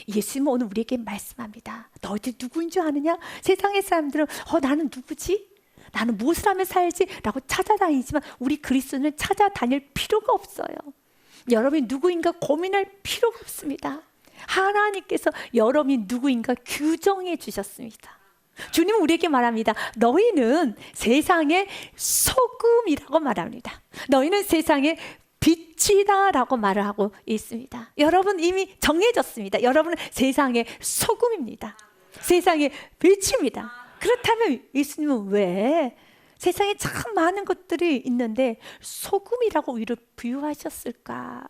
예수님은 오늘 우리에게 말씀합니다. 너희들 누구인 줄 아느냐? 세상의 사람들은 나는 누구지? 나는 무엇을 하면 살지? 라고 찾아다니지만 우리 그리스도는 찾아다닐 필요가 없어요. 여러분이 누구인가 고민할 필요가 없습니다. 하나님께서 여러분이 누구인가 규정해 주셨습니다. 주님은 우리에게 말합니다. 너희는 세상의 소금이라고 말합니다. 너희는 세상의 빛이다 라고 말을 하고 있습니다. 여러분 이미 정해졌습니다. 여러분은 세상의 소금입니다. 세상의 빛입니다. 그렇다면 예수님은 왜 세상에 참 많은 것들이 있는데 소금이라고 우리를 부유하셨을까?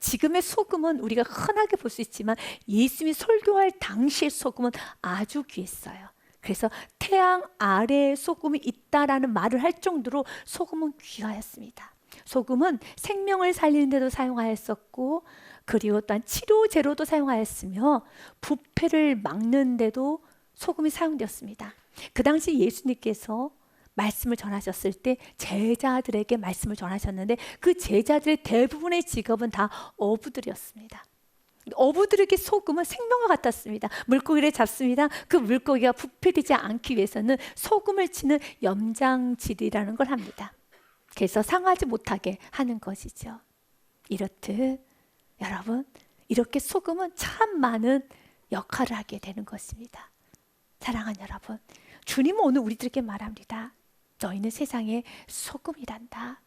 지금의 소금은 우리가 흔하게 볼 수 있지만 예수님이 설교할 당시의 소금은 아주 귀했어요. 그래서 태양 아래에 소금이 있다라는 말을 할 정도로 소금은 귀하였습니다. 소금은 생명을 살리는 데도 사용하였었고 그리고 또한 치료제로도 사용하였으며 부패를 막는 데도 소금이 사용되었습니다. 그 당시 예수님께서 말씀을 전하셨을 때 제자들에게 말씀을 전하셨는데 그 제자들의 대부분의 직업은 다 어부들이었습니다. 어부들에게 소금은 생명과 같았습니다. 물고기를 잡습니다. 그 물고기가 부패되지 않기 위해서는 소금을 치는 염장질이라는 걸 합니다. 그래서 상하지 못하게 하는 것이죠. 이렇듯 여러분 이렇게 소금은 참 많은 역할을 하게 되는 것입니다. 사랑하는 여러분, 주님은 오늘 우리들에게 말합니다. 너희는 세상의 소금이란다.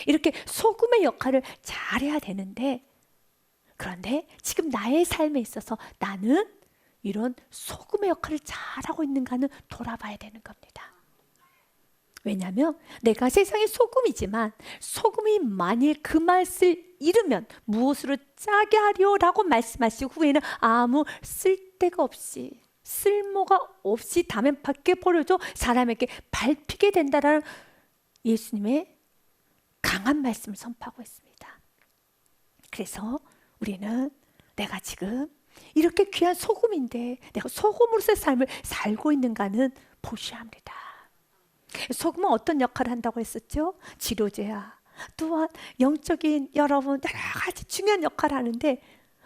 이렇게 소금의 역할을 잘해야 되는데 그런데 지금 나의 삶에 있어서 나는 이런 소금의 역할을 잘하고 있는가는 돌아봐야 되는 겁니다. 왜냐하면 내가 세상의 소금이지만 소금이 만일 그 맛을 잃으면 무엇으로 짜게 하리오라고 말씀하시고 후에는 아무 쓸데가 없이 쓸모가 없이 담에 밖에 버려져 사람에게 밟히게 된다라는 예수님의 강한 말씀을 선포하고 있습니다. 그래서 우리는 내가 지금 이렇게 귀한 소금인데 내가 소금으로서의 삶을 살고 있는가는 보셔야 합니다. 소금은 어떤 역할을 한다고 했었죠? 치료제야. 또한 영적인 여러분 여러 가지 중요한 역할을 하는데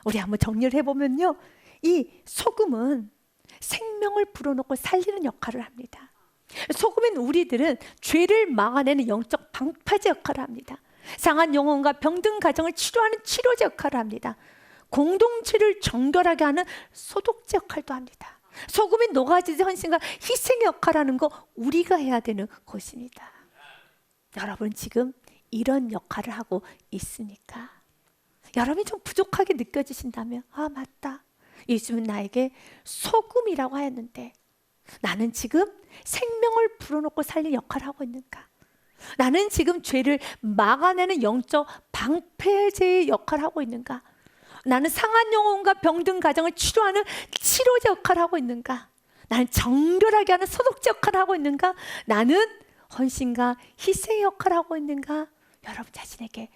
우리 한번 정리를 해보면요. 이 소금은 생명을 불어넣고 살리는 역할을 합니다. 소금인 우리들은 죄를 막아내는 영적 방파제 역할을 합니다. 상한 영혼과 병든 가정을 치료하는 치료제 역할을 합니다. 공동체를 정결하게 하는 소독제 역할도 합니다. 소금이 녹아지지 헌신과 희생의 역할을 하는 거 우리가 해야 되는 것입니다. 여러분 지금 이런 역할을 하고 있으니까 여러분이 좀 부족하게 느껴지신다면 맞다. 예수님은 나에게 소금이라고 하였는데 나는 지금 생명을 불어넣고 살리는 역할을 하고 있는가? 나는 지금 죄를 막아내는 영적 방패제의 역할을 하고 있는가? 나는 상한 영혼과 병든 가정을 치료하는 치료제 역할을 하고 있는가? 나는 정결하게 하는 소독제 역할을 하고 있는가? 나는 헌신과 희생의 역할을 하고 있는가? 여러분 자신에게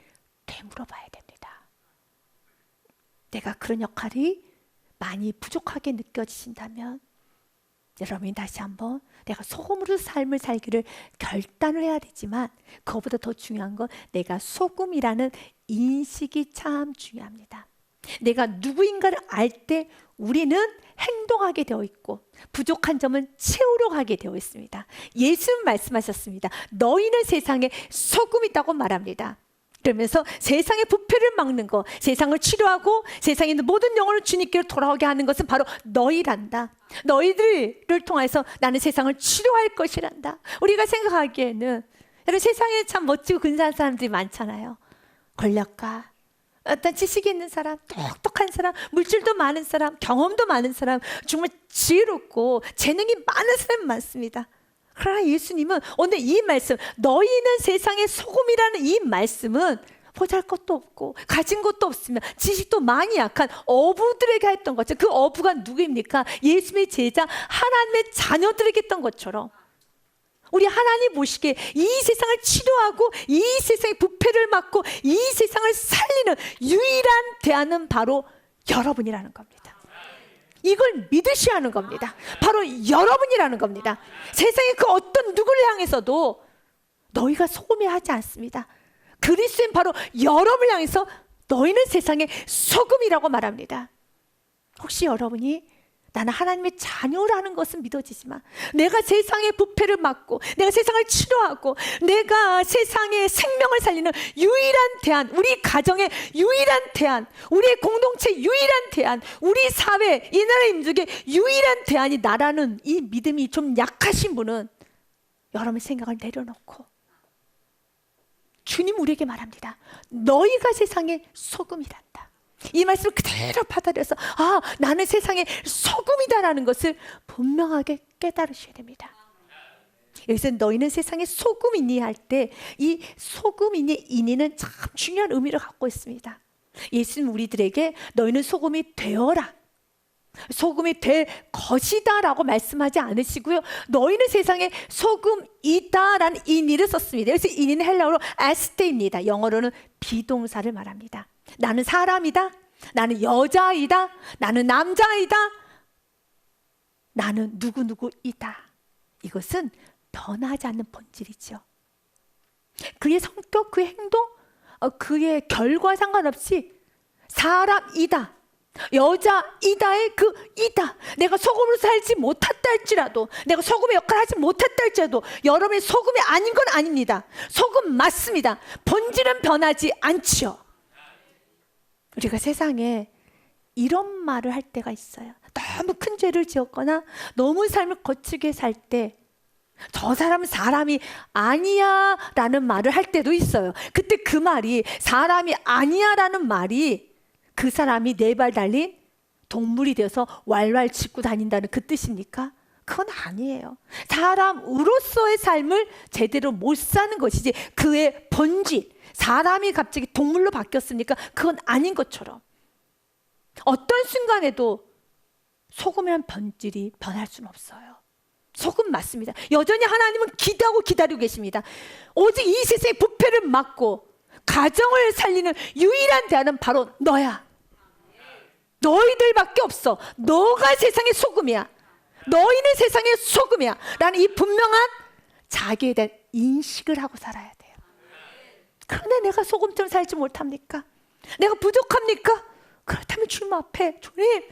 되물어봐야 됩니다. 내가 그런 역할이 많이 부족하게 느껴지신다면 여러분이 다시 한번 내가 소금으로 삶을 살기를 결단을 해야 되지만 그것보다 더 중요한 건 내가 소금이라는 인식이 참 중요합니다. 내가 누구인가를 알 때 우리는 행동하게 되어 있고 부족한 점은 채우려고 하게 되어 있습니다. 예수님 말씀하셨습니다. 너희는 세상에 소금이라고 말합니다. 그러면서 세상의 부패를 막는 것, 세상을 치료하고 세상에 있는 모든 영혼을 주님께로 돌아오게 하는 것은 바로 너희란다. 너희들을 통해서 나는 세상을 치료할 것이란다. 우리가 생각하기에는 여러분 세상에 참 멋지고 근사한 사람들이 많잖아요. 권력가, 어떤 지식이 있는 사람, 똑똑한 사람, 물질도 많은 사람, 경험도 많은 사람, 정말 지혜롭고 재능이 많은 사람이 많습니다. 그러나 예수님은 오늘 이 말씀, 너희는 세상의 소금이라는 이 말씀은 보잘것도 없고 가진 것도 없으면 지식도 많이 약한 어부들에게 했던 거죠. 그 어부가 누구입니까? 예수님의 제자 하나님의 자녀들에게 했던 것처럼 우리 하나님 보시기에 이 세상을 치료하고 이 세상의 부패를 막고 이 세상을 살리는 유일한 대안은 바로 여러분이라는 겁니다. 이걸 믿으셔야 하는 겁니다. 바로 여러분이라는 겁니다. 세상의 그 어떤 누구를 향해서도 너희가 소금이 하지 않습니다. 그리스도인 바로 여러분을 향해서 너희는 세상의 소금이라고 말합니다. 혹시 여러분이 나는 하나님의 자녀라는 것은 믿어지지만 내가 세상의 부패를 막고 내가 세상을 치료하고 내가 세상의 생명을 살리는 유일한 대안, 우리 가정의 유일한 대안, 우리의 공동체 유일한 대안, 우리 사회, 이 나라 민족의 유일한 대안이 나라는 이 믿음이 좀 약하신 분은 여러분의 생각을 내려놓고 주님 우리에게 말합니다. 너희가 세상의 소금이란다. 이 말씀을 그대로 받아들여서 나는 세상의 소금이다라는 것을 분명하게 깨달으셔야 됩니다. 여기서 너희는 세상의 소금이니 할 때 이 소금이니 이니는 참 중요한 의미를 갖고 있습니다. 예수님 우리들에게 너희는 소금이 되어라, 소금이 될 것이다 라고 말씀하지 않으시고요, 너희는 세상의 소금이다 라는 이니를 썼습니다. 그래서 이니는 헬라어로 에스테입니다. 영어로는 비동사를 말합니다. 나는 사람이다, 나는 여자이다, 나는 남자이다, 나는 누구누구이다. 이것은 변하지 않는 본질이죠. 그의 성격, 그의 행동, 그의 결과 상관없이 사람이다, 여자이다의 그 이다. 내가 소금으로 살지 못했다 할지라도, 내가 소금의 역할을 하지 못했다 할지라도 여러분의 소금이 아닌 건 아닙니다. 소금 맞습니다. 본질은 변하지 않지요. 우리가 세상에 이런 말을 할 때가 있어요. 너무 큰 죄를 지었거나 너무 삶을 거칠게 살 때 저 사람은 사람이 아니야 라는 말을 할 때도 있어요. 그때 그 말이, 사람이 아니야 라는 말이 그 사람이 네 발 달린 동물이 되어서 왈왈 짖고 다닌다는 그 뜻입니까? 그건 아니에요. 사람으로서의 삶을 제대로 못 사는 것이지 그의 본질, 사람이 갑자기 동물로 바뀌었으니까 그건 아닌 것처럼 어떤 순간에도 소금이란 본질이 변할 수는 없어요. 소금 맞습니다. 여전히 하나님은 기대하고 기다리고 계십니다. 오직 이 세상의 부패를 막고 가정을 살리는 유일한 대안은 바로 너야. 너희들밖에 없어. 너가 세상의 소금이야. 너희는 세상의 소금이야 라는 이 분명한 자기에 대한 인식을 하고 살아야 돼요. 그런데 내가 소금처럼 살지 못합니까? 내가 부족합니까? 그렇다면 주님 앞에, 주님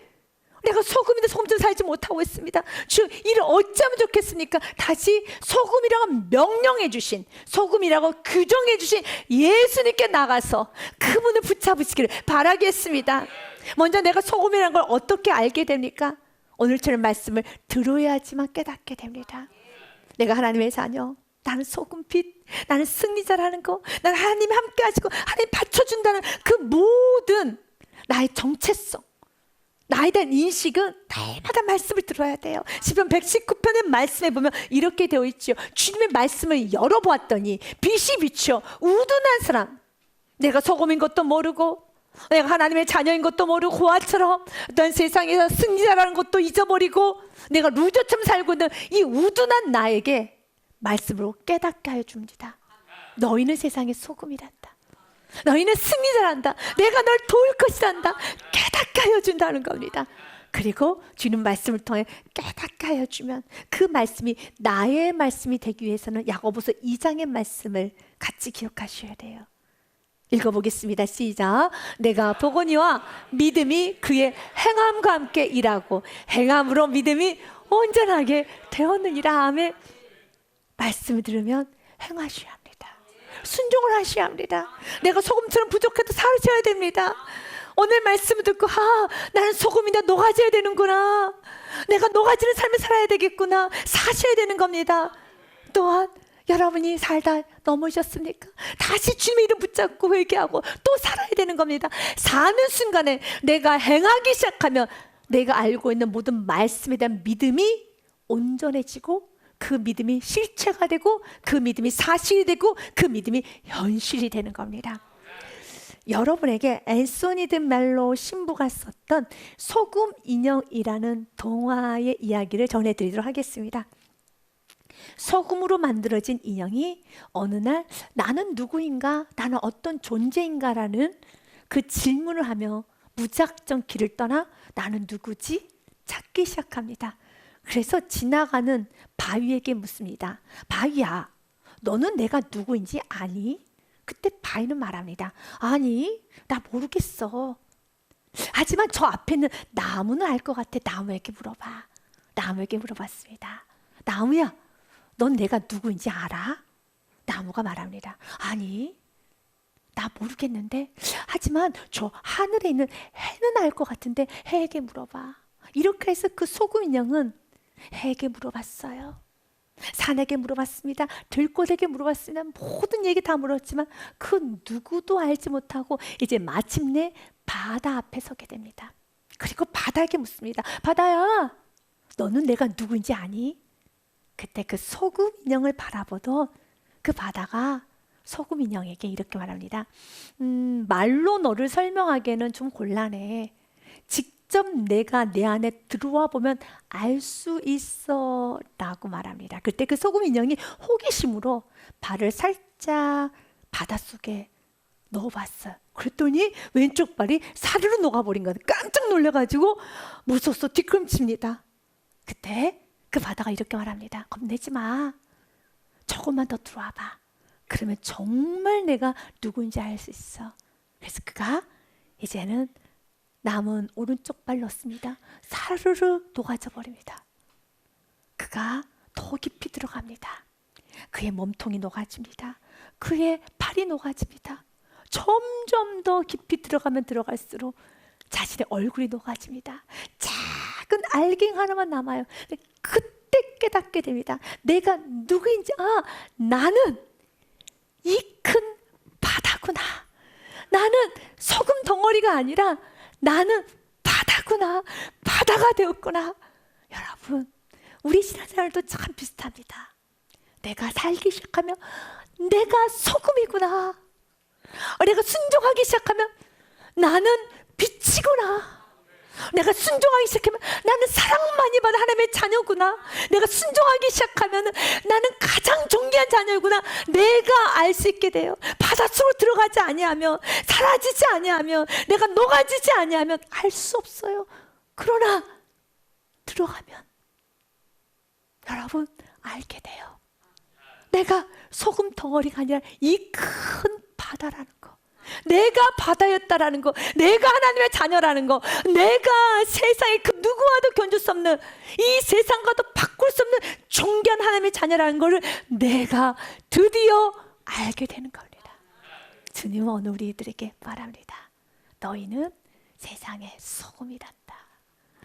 내가 소금인데 소금처럼 살지 못하고 있습니다. 주, 이를 어찌하면 좋겠습니까? 다시 소금이라고 명령해 주신, 소금이라고 규정해 주신 예수님께 나가서 그분을 붙잡으시기를 바라겠습니다. 먼저 내가 소금이라는 걸 어떻게 알게 됩니까? 오늘처럼 말씀을 들어야지만 깨닫게 됩니다. 내가 하나님의 자녀, 나는 소금빛, 나는 승리자라는 거, 나는 하나님이 함께 하시고 하나님 받쳐준다는 그 모든 나의 정체성, 나에 대한 인식은 날마다 말씀을 들어야 돼요. 시편 119편의 말씀에 보면 이렇게 되어 있죠. 주님의 말씀을 열어보았더니 빛이 비쳐 우둔한 사람, 내가 소금인 것도 모르고 내가 하나님의 자녀인 것도 모르고 고아처럼 어떤 세상에서 승리자라는 것도 잊어버리고 내가 루저처럼 살고 있는 이 우둔한 나에게 말씀으로 깨닫게 하여 줍니다. 너희는 세상의 소금이란다. 너희는 승리자란다. 내가 널 도울 것이란다. 깨닫게 하여 준다는 겁니다. 그리고 주는 말씀을 통해 깨닫게 하여 주면 그 말씀이 나의 말씀이 되기 위해서는 야고보서 2장의 말씀을 같이 기억하셔야 돼요. 읽어보겠습니다. 시작. 내가 보거니와 믿음이 그의 행함과 함께 일하고 행함으로 믿음이 온전하게 되었느니라. 아멘. 말씀을 들으면 행하셔야 합니다. 순종을 하셔야 합니다. 내가 소금처럼 부족해도 사셔야 됩니다. 오늘 말씀을 듣고 나는 소금인데 녹아져야 되는구나, 내가 녹아지는 삶을 살아야 되겠구나, 사셔야 되는 겁니다. 또한 여러분이 살다 넘어졌습니까? 다시 주님의 이름 붙잡고 회개하고 또 살아야 되는 겁니다. 사는 순간에 내가 행하기 시작하면 내가 알고 있는 모든 말씀에 대한 믿음이 온전해지고 그 믿음이 실체가 되고 그 믿음이 사실이 되고 그 믿음이 현실이 되는 겁니다. 여러분에게 앤소니 드 멜로 신부가 썼던 소금 인형이라는 동화의 이야기를 전해드리도록 하겠습니다. 소금으로 만들어진 인형이 어느 날 나는 누구인가, 나는 어떤 존재인가라는 그 질문을 하며 무작정 길을 떠나 나는 누구지? 찾기 시작합니다. 그래서 지나가는 바위에게 묻습니다. 바위야, 너는 내가 누구인지 아니? 그때 바위는 말합니다. 아니, 나 모르겠어. 하지만 저 앞에 있는 나무는 알 것 같아. 나무에게 물어봐. 나무에게 물어봤습니다. 나무야, 넌 내가 누구인지 알아? 나무가 말합니다. 아니, 나 모르겠는데, 하지만 저 하늘에 있는 해는 알 것 같은데 해에게 물어봐. 이렇게 해서 그 소금 인형은 해에게 물어봤어요. 산에게 물어봤습니다. 들꽃에게 물어봤습니다. 모든 얘기 다 물었지만 그 누구도 알지 못하고 이제 마침내 바다 앞에 서게 됩니다. 그리고 바다에게 묻습니다. 바다야, 너는 내가 누구인지 아니? 그때 그 소금 인형을 바라보던 그 바다가 소금 인형에게 이렇게 말합니다. 말로 너를 설명하기에는 좀 곤란해. 직접 내가 내 안에 들어와 보면 알 수 있어 라고 말합니다. 그때 그 소금 인형이 호기심으로 발을 살짝 바닷속에 넣어봤어요. 그랬더니 왼쪽 발이 사르르 녹아버린 거예요. 깜짝 놀라가지고 무서워서 뒷걸음칩니다. 그때 그 바다가 이렇게 말합니다. 겁내지 마. 조금만 더 들어와 봐. 그러면 정말 내가 누구인지 알 수 있어. 그래서 그가 이제는 남은 오른쪽 발 넣습니다. 사르르 녹아져 버립니다. 그가 더 깊이 들어갑니다. 그의 몸통이 녹아집니다. 그의 팔이 녹아집니다. 점점 더 깊이 들어가면 들어갈수록 자신의 얼굴이 녹아집니다. 작은 알갱이 하나만 남아요. 그때 깨닫게 됩니다. 내가 누구인지, 나는 이 큰 바다구나. 나는 소금 덩어리가 아니라 나는 바다구나. 바다가 되었구나. 여러분, 우리 신앙생활도 참 비슷합니다. 내가 살기 시작하면 내가 소금이구나. 내가 순종하기 시작하면 나는 빛이구나. 내가 순종하기 시작하면 나는 사랑많이 받은 하나님의 자녀구나. 내가 순종하기 시작하면 나는 가장 존귀한 자녀구나. 내가 알 수 있게 돼요. 바닷속으로 들어가지 아니하면, 사라지지 아니하면, 내가 녹아지지 아니하면 알 수 없어요. 그러나 들어가면 여러분 알게 돼요. 내가 소금 덩어리가 아니라 이 큰 바다라는 거, 내가 바다였다라는 거, 내가 하나님의 자녀라는 거, 내가 세상의 그 누구와도 견줄 수 없는, 이 세상과도 바꿀 수 없는 존귀한 하나님의 자녀라는 것을 내가 드디어 알게 되는 겁니다. 주님은 오늘 우리들에게 말합니다. 너희는 세상의 소금이란다.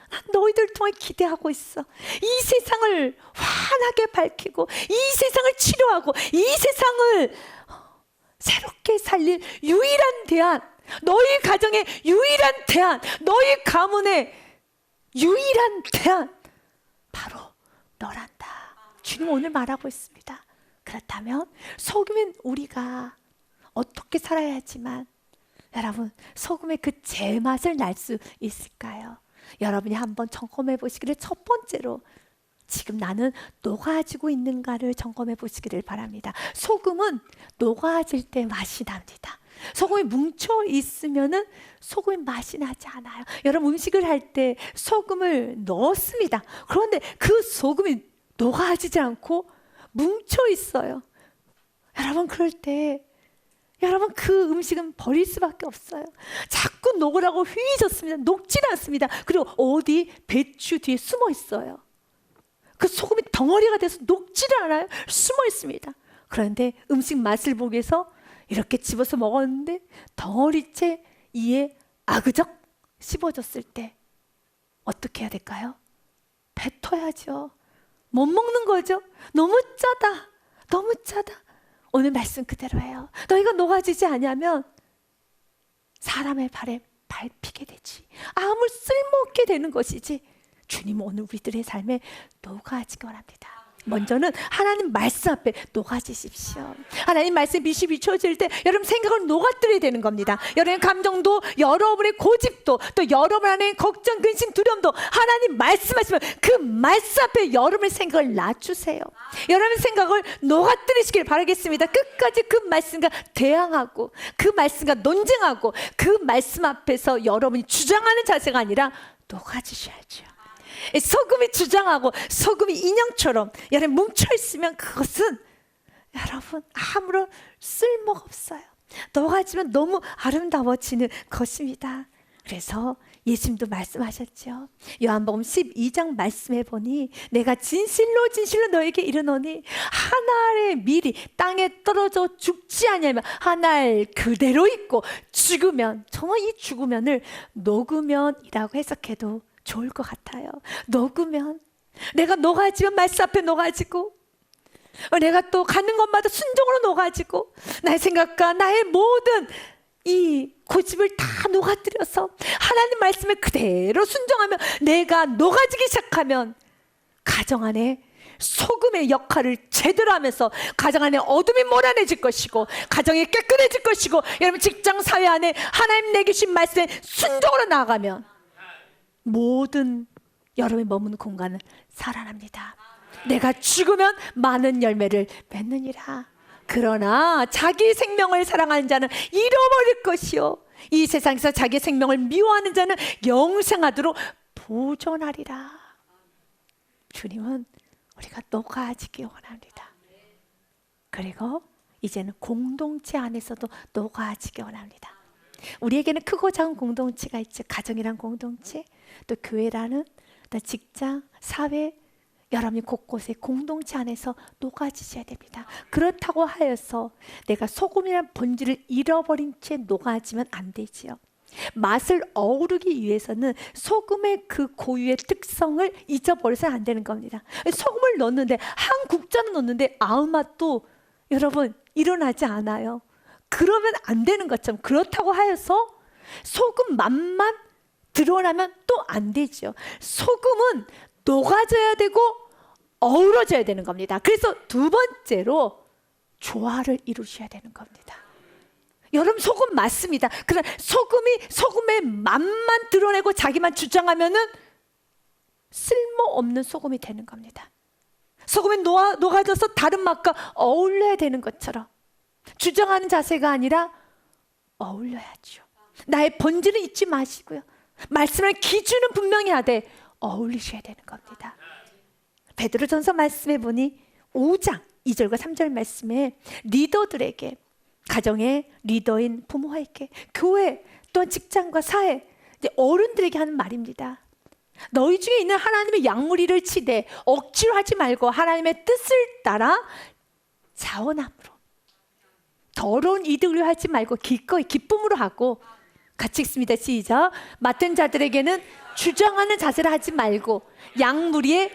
난 너희들 통해 기대하고 있어. 이 세상을 환하게 밝히고, 이 세상을 치료하고, 이 세상을 새롭게 살릴 유일한 대안, 너희 가정의 유일한 대안, 너희 가문의 유일한 대안, 바로 너란다. 주님 오늘 말하고 있습니다. 그렇다면 소금인 우리가 어떻게 살아야 하지만, 여러분, 소금의 그 제맛을 날 수 있을까요? 여러분이 한번 점검해 보시기를, 첫 번째로 지금 나는 녹아지고 있는가를 점검해 보시기를 바랍니다. 소금은 녹아질 때 맛이 납니다. 소금이 뭉쳐 있으면은 소금의 맛이 나지 않아요. 여러분, 음식을 할 때 소금을 넣었습니다. 그런데 그 소금이 녹아지지 않고 뭉쳐 있어요. 여러분, 그럴 때 여러분 그 음식은 버릴 수밖에 없어요. 자꾸 녹으라고 휘젓습니다. 녹지 않습니다. 그리고 어디 배추 뒤에 숨어 있어요. 그 소금이 덩어리가 돼서 녹지를 않아요. 숨어 있습니다. 그런데 음식 맛을 보기 위해서 이렇게 집어서 먹었는데 덩어리째 이에 아그적 씹어졌을 때 어떻게 해야 될까요? 뱉어야죠. 못 먹는 거죠. 너무 짜다. 너무 짜다. 오늘 말씀 그대로예요. 너희가 녹아지지 않으면 사람의 발에 밟히게 되지. 아무 쓸모없게 되는 것이지. 주님은 오늘 우리들의 삶에 녹아지기 원합니다. 먼저는 하나님 말씀 앞에 녹아지십시오. 하나님 말씀 빛이 비춰질 때 여러분 생각을 녹아뜨려야 되는 겁니다. 여러분의 감정도, 여러분의 고집도, 또 여러분 안에 걱정, 근심, 두려움도 하나님 말씀하시면 그 말씀 앞에 여러분의 생각을 놔주세요. 여러분의 생각을 녹아뜨리시길 바라겠습니다. 끝까지 그 말씀과 대항하고, 그 말씀과 논쟁하고, 그 말씀 앞에서 여러분이 주장하는 자세가 아니라 녹아지셔야죠. 소금이 주장하고 소금이 인형처럼 여러분 뭉쳐있으면 그것은 여러분 아무런 쓸모가 없어요. 녹아지면 너무 아름다워지는 것입니다. 그래서 예수님도 말씀하셨죠. 요한복음 12장 말씀해 보니 내가 진실로 진실로 너에게 이르노니 한 알의 밀이 땅에 떨어져 죽지 아니하면 한 알 그대로 있고 죽으면, 정말 이 죽으면을 녹으면이라고 해석해도 좋을 것 같아요. 녹으면, 내가 녹아지면 말씀 앞에 녹아지고, 내가 또 가는 곳마다 순종으로 녹아지고, 나의 생각과 나의 모든 이 고집을 다 녹아들여서 하나님 말씀에 그대로 순종하면, 내가 녹아지기 시작하면 가정 안에 소금의 역할을 제대로 하면서 가정 안에 어둠이 몰아내질 것이고, 가정이 깨끗해질 것이고, 여러분 직장 사회 안에 하나님 내게 주신 말씀에 순종으로 나아가면 모든 여러분이 머무는 공간은 살아납니다. 내가 죽으면 많은 열매를 맺느니라. 그러나 자기 생명을 사랑하는 자는 잃어버릴 것이요, 이 세상에서 자기 생명을 미워하는 자는 영생하도록 보존하리라. 주님은 우리가 녹아지기 원합니다. 그리고 이제는 공동체 안에서도 녹아지기 원합니다. 우리에게는 크고 작은 공동체가 있죠. 가정이란 공동체, 또 교회라는, 또 직장, 사회, 여러분이 곳곳에 공동체 안에서 녹아지셔야 됩니다. 그렇다고 하여서 내가 소금이란 본질을 잃어버린 채 녹아지면 안 되지요. 맛을 어우르기 위해서는 소금의 그 고유의 특성을 잊어버려서는 안 되는 겁니다. 소금을 넣는데, 한 국자는 넣는데 아무 맛도 여러분 일어나지 않아요. 그러면 안 되는 것처럼, 그렇다고 하여서 소금 맛만 드러나면 또 안 되죠. 소금은 녹아져야 되고 어우러져야 되는 겁니다. 그래서 두 번째로 조화를 이루셔야 되는 겁니다. 여러분 소금 맞습니다. 그러나 소금의 맛만 드러내고 자기만 주장하면은 쓸모없는 소금이 되는 겁니다. 소금이 녹아져서 다른 맛과 어울려야 되는 것처럼 주장하는 자세가 아니라 어울려야죠. 나의 본질은 잊지 마시고요, 말씀을 기준은 분명히 하되 어울리셔야 되는 겁니다. 베드로전서 말씀해 보니 5장 2절과 3절 말씀에 리더들에게, 가정의 리더인 부모에게, 교회 또한 직장과 사회, 이제 어른들에게 하는 말입니다. 너희 중에 있는 하나님의 양무리를 치되 억지로 하지 말고 하나님의 뜻을 따라 자원함으로, 더러운 이득을 하지 말고 기꺼이 기쁨으로 하고, 같이 읽습니다. 시작. 맡은 자들에게는 주장하는 자세를 하지 말고 양무리의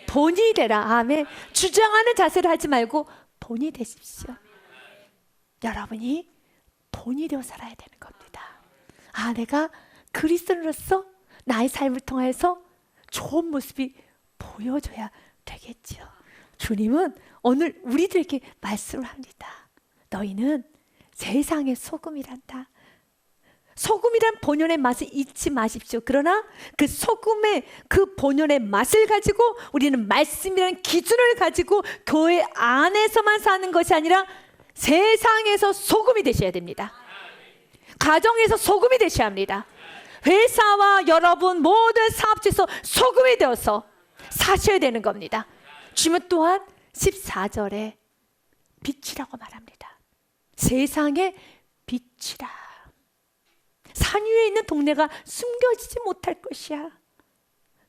본이 되라. 아멘. 주장하는 자세를 하지 말고 본이 되십시오. 여러분이 본이 되어 살아야 되는 겁니다. 아, 내가 그리스도인으로서 나의 삶을 통해서 좋은 모습이 보여줘야 되겠죠. 주님은 오늘 우리들에게 말씀을 합니다. 너희는 세상의 소금이란다. 소금이란 본연의 맛을 잊지 마십시오. 그러나 그 소금의 그 본연의 맛을 가지고 우리는 말씀이라는 기준을 가지고 교회 안에서만 사는 것이 아니라 세상에서 소금이 되셔야 됩니다. 가정에서 소금이 되셔야 합니다. 회사와 여러분 모든 사업체에서 소금이 되어서 사셔야 되는 겁니다. 주님은 또한 14절에 빛이라고 말합니다. 세상의 빛이라. 산 위에 있는 동네가 숨겨지지 못할 것이야.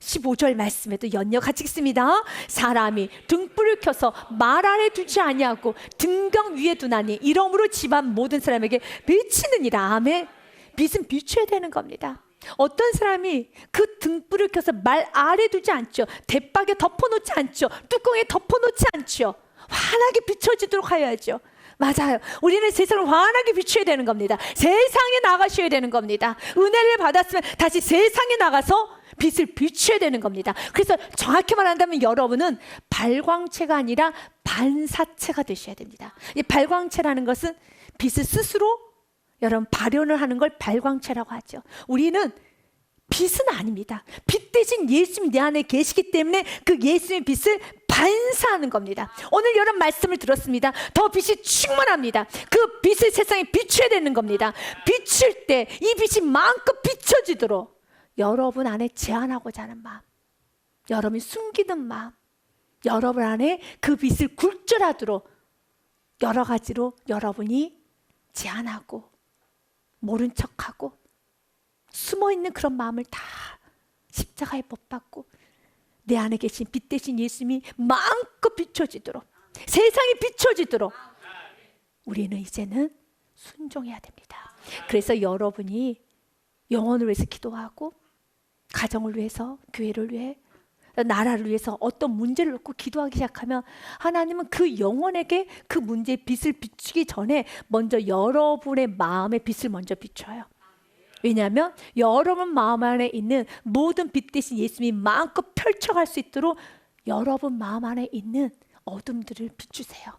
15절 말씀에도 연이어 같이 읽습니다. 사람이 등불을 켜서 말 아래 두지 아니하고 등경 위에 두나니 이러므로 집안 모든 사람에게 비치느니라. 아멘. 빛은 비춰야 되는 겁니다. 어떤 사람이 그 등불을 켜서 말 아래 두지 않죠. 대박에 덮어놓지 않죠. 뚜껑에 덮어놓지 않죠. 환하게 비춰지도록 하여야죠. 맞아요. 우리는 세상을 환하게 비춰야 되는 겁니다. 세상에 나가셔야 되는 겁니다. 은혜를 받았으면 다시 세상에 나가서 빛을 비춰야 되는 겁니다. 그래서 정확히 말한다면 여러분은 발광체가 아니라 반사체가 되셔야 됩니다. 이 발광체라는 것은 빛을 스스로 여러분 발현을 하는 걸 발광체라고 하죠. 우리는 빛은 아닙니다. 빛 대신 예수님이 내 안에 계시기 때문에 그 예수님의 빛을 반사하는 겁니다. 오늘 여러분 말씀을 들었습니다. 더 빛이 충만합니다. 그 빛을 세상에 비춰야 되는 겁니다. 비출 때 이 빛이 마음껏 비춰지도록 여러분 안에 제한하고자 하는 마음, 여러분이 숨기는 마음, 여러분 안에 그 빛을 굴절하도록 여러 가지로 여러분이 제한하고 모른 척하고 숨어있는 그런 마음을 다 십자가에 못 박고 내 안에 계신 빛 대신 예수님이 마음껏 비춰지도록, 세상이 비춰지도록 우리는 이제는 순종해야 됩니다. 그래서 여러분이 영혼을 위해서 기도하고 가정을 위해서, 교회를 위해, 나라를 위해서 어떤 문제를 놓고 기도하기 시작하면 하나님은 그 영혼에게 그 문제의 빛을 비추기 전에 먼저 여러분의 마음의 빛을 먼저 비춰요. 왜냐하면 여러분 마음 안에 있는 모든 빛 대신 예수님이 마음껏 펼쳐갈 수 있도록 여러분 마음 안에 있는 어둠들을 비추세요.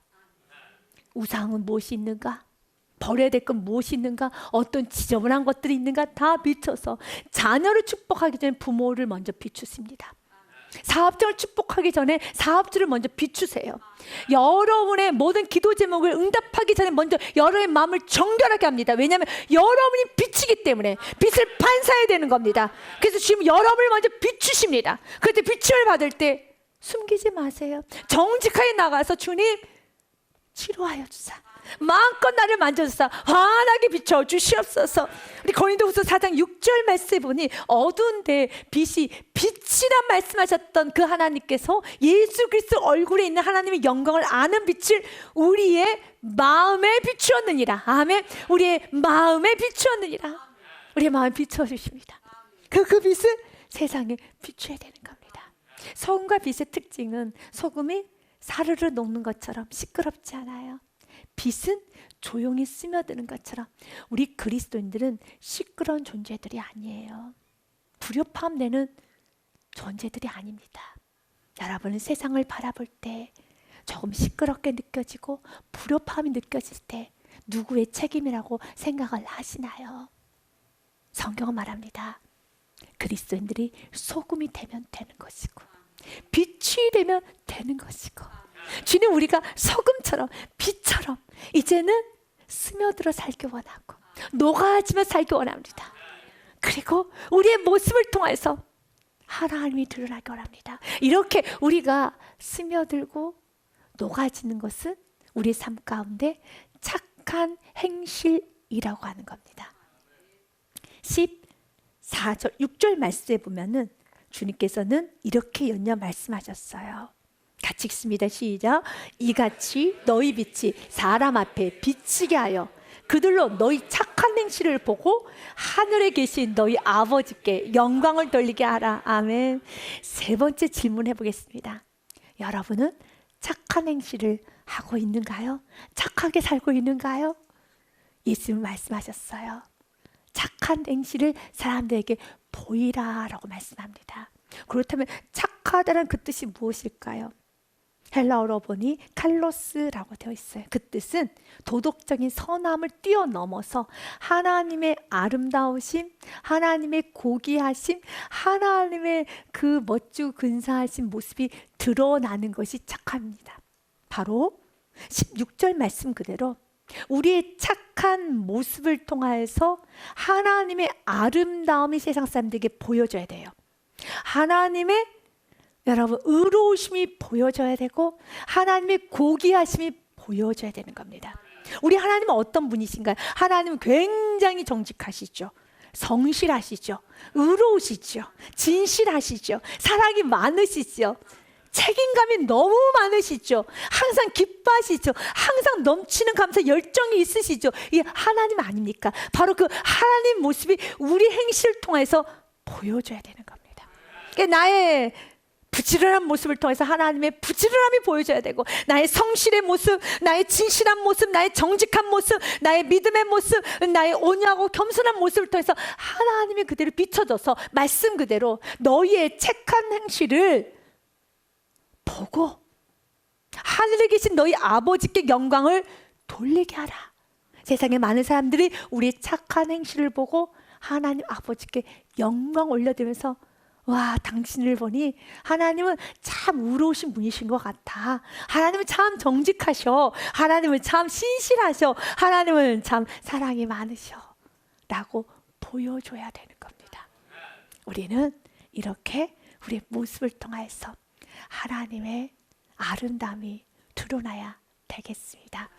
우상은 무엇이 있는가? 버려야 될 건 무엇이 있는가? 어떤 지저분한 것들이 있는가? 다 비춰서 자녀를 축복하기 전에 부모를 먼저 비추십니다. 사업장을 축복하기 전에 사업주를 먼저 비추세요. 여러분의 모든 기도 제목을 응답하기 전에 먼저 여러분의 마음을 정결하게 합니다. 왜냐하면 여러분이 빛이기 때문에 빛을 반사해야 되는 겁니다. 그래서 지금 여러분을 먼저 비추십니다. 그럴 때 빛을 받을 때 숨기지 마세요. 정직하게 나가서 주님 치료하여 주사, 마음껏 나를 만져주사, 환하게 비춰주시옵소서. 우리 고린도후서 4장 6절 말씀에 보니 어두운데 빛이란 말씀하셨던 그 하나님께서 예수 그리스도 얼굴에 있는 하나님의 영광을 아는 빛을 우리의 마음에 비추었느니라. 아멘. 우리의 마음에 비추었느니라. 우리의 마음에 비춰주십니다. 그 빛을 세상에 비춰야 되는 겁니다. 소금과 빛의 특징은 소금이 사르르 녹는 것처럼 시끄럽지 않아요. 빛은 조용히 스며드는 것처럼 우리 그리스도인들은 시끄러운 존재들이 아니에요. 불협화음 내는 존재들이 아닙니다. 여러분은 세상을 바라볼 때 조금 시끄럽게 느껴지고 불협화음이 느껴질 때 누구의 책임이라고 생각을 하시나요? 성경은 말합니다. 그리스도인들이 소금이 되면 되는 것이고 빛이 되면 되는 것이고, 주님 우리가 소금처럼 빛처럼 이제는 스며들어 살기 원하고 녹아지며 살기 원합니다. 그리고 우리의 모습을 통해서 하나님이 드러나기 원합니다. 이렇게 우리가 스며들고 녹아지는 것은 우리 삶 가운데 착한 행실이라고 하는 겁니다. 14절 6절 말씀에 보면은 주님께서는 이렇게 연여 말씀하셨어요. 같이 읽습니다. 시작. 이같이 너희 빛이 사람 앞에 비치게 하여 그들로 너희 착한 행실을 보고 하늘에 계신 너희 아버지께 영광을 돌리게 하라. 아멘. 세 번째 질문해 보겠습니다. 여러분은 착한 행실을 하고 있는가요? 착하게 살고 있는가요? 예수님 말씀하셨어요. 착한 행실을 사람들에게 보이라라고 말씀합니다. 그렇다면 착하다는 그 뜻이 무엇일까요? 헬라어로 보니 칼로스라고 되어 있어요. 그 뜻은 도덕적인 선함을 뛰어넘어서 하나님의 아름다우심, 하나님의 고귀하심, 하나님의 그 멋지고 근사하신 모습이 드러나는 것이 착합니다. 바로 16절 말씀 그대로 우리의 착한 모습을 통하여서 하나님의 아름다움이 세상 사람들에게 보여져야 돼요. 하나님의 여러분 의로우심이 보여져야 되고 하나님의 고귀하심이 보여져야 되는 겁니다. 우리 하나님은 어떤 분이신가요? 하나님은 굉장히 정직하시죠. 성실하시죠. 의로우시죠. 진실하시죠. 사랑이 많으시죠. 책임감이 너무 많으시죠. 항상 기뻐하시죠. 항상 넘치는 감사 열정이 있으시죠. 이게 하나님 아닙니까? 바로 그 하나님 모습이 우리 행실을 통해서 보여줘야 되는 겁니다. 그러니까 나의 부지런한 모습을 통해서 하나님의 부지런함이 보여져야 되고, 나의 성실의 모습, 나의 진실한 모습, 나의 정직한 모습, 나의 믿음의 모습, 나의 온유하고 겸손한 모습을 통해서 하나님이 그대로 비춰져서 말씀 그대로 너희의 착한 행실을 보고 하늘에 계신 너희 아버지께 영광을 돌리게 하라. 세상에 많은 사람들이 우리의 착한 행실을 보고 하나님 아버지께 영광 올려드리면서 와, 당신을 보니 하나님은 참 의로우신 분이신 것 같아. 하나님은 참 정직하셔. 하나님은 참 신실하셔. 하나님은 참 사랑이 많으셔. 라고 보여줘야 되는 겁니다. 우리는 이렇게 우리의 모습을 통해서 하나님의 아름다움이 드러나야 되겠습니다.